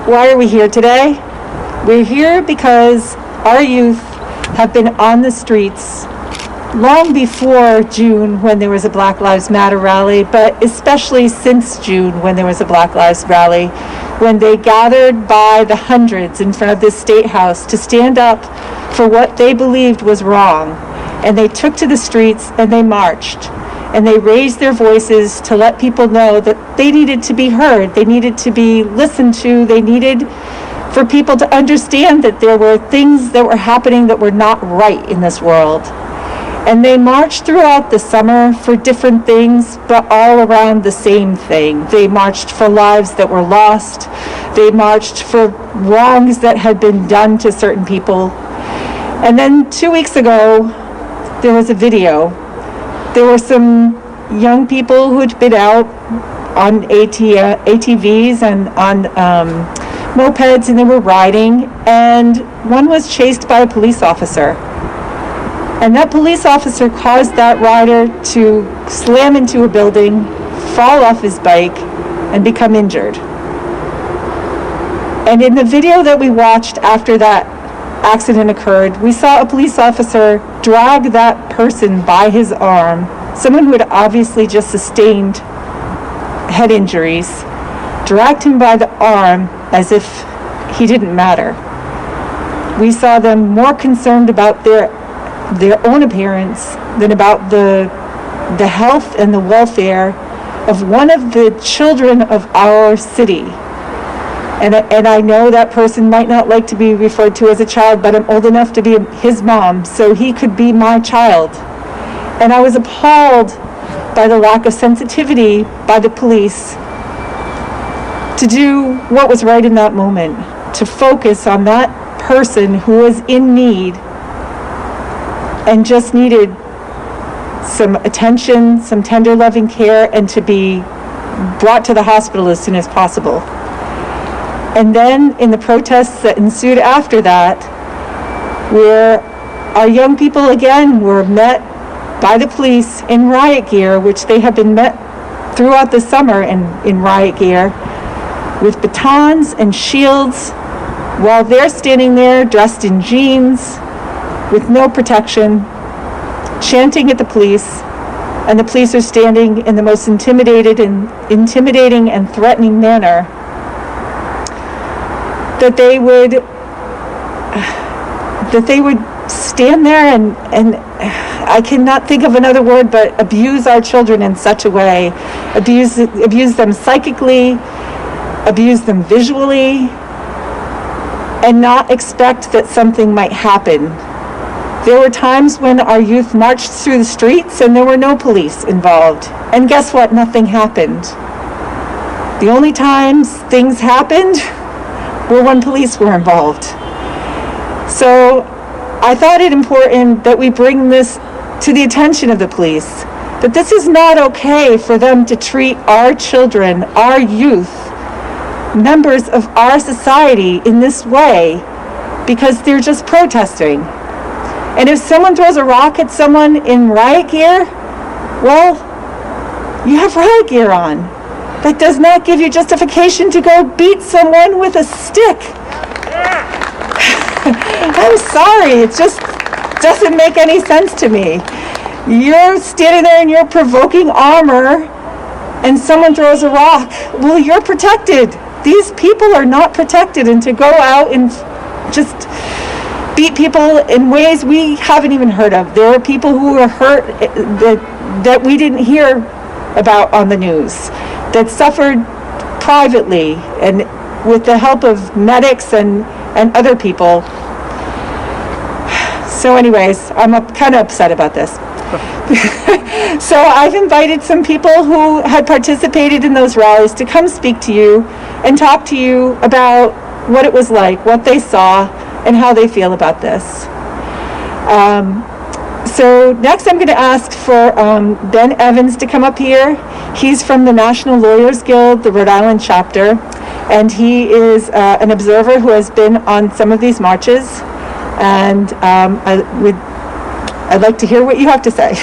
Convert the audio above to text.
Why are we here today? We're here because our youth have been on the streets long before June when there was a Black Lives Matter rally, but especially since June when there was a Black Lives rally, when they gathered by the hundreds in front of this state house to stand up for what they believed was wrong. And they took to the streets and they marched. And they raised their voices to let people know that they needed to be heard, they needed to be listened to, they needed for people to understand that there were things that were happening that were not right in this world. And they marched throughout the summer for different things, but all around the same thing. They marched for lives that were lost. They marched for wrongs that had been done to certain people. And then 2 weeks ago, there was a video. There were some young people who'd been out on ATVs and on mopeds, and they were riding, and one was chased by a police officer. And that police officer caused that rider to slam into a building, fall off his bike, and become injured. And in the video that we watched after that accident occurred, we saw a police officer drag that person by his arm, someone who had obviously just sustained head injuries, dragged him by the arm as if he didn't matter. We saw them more concerned about their own appearance than about the health and the welfare of one of the children of our city. And I know that person might not like to be referred to as a child, but I'm old enough to be his mom, so he could be my child. And I was appalled by the lack of sensitivity by the police to do what was right in that moment, to focus on that person who was in need and just needed some attention, some tender loving care, and to be brought to the hospital as soon as possible. And then in the protests that ensued after that, where our young people again were met by the police in riot gear, which they have been met throughout the summer in riot gear, with batons and shields, while they're standing there dressed in jeans, with no protection, chanting at the police, and the police are standing in the most intimidating and threatening manner, that they would stand there and I cannot think of another word but abuse our children in such a way, abuse them psychically, abuse them visually, and not expect that something might happen. There were times when our youth marched through the streets and there were no police involved. And guess what? Nothing happened. The only times things happened were when police were involved. So I thought it important that we bring this to the attention of the police, that this is not okay for them to treat our children, our youth, members of our society in this way because they're just protesting. And if someone throws a rock at someone in riot gear, well, you have riot gear on. That does not give you justification to go beat someone with a stick. I'm sorry, it just doesn't make any sense to me. You're standing there in your provoking armor and someone throws a rock. Well, you're protected. These people are not protected, and to go out and just beat people in ways we haven't even heard of. There are people who were hurt that we didn't hear about on the news, that suffered privately and with the help of medics and other people. So anyways, I'm kind of upset about this. So I've invited some people who had participated in those rallies to come speak to you and talk to you about what it was like, what they saw, and how they feel about this. So next I'm going to ask for Ben Evans to come up here. He's from the National Lawyers Guild, the Rhode Island chapter, and he is an observer who has been on some of these marches, and I'd like to hear what you have to say.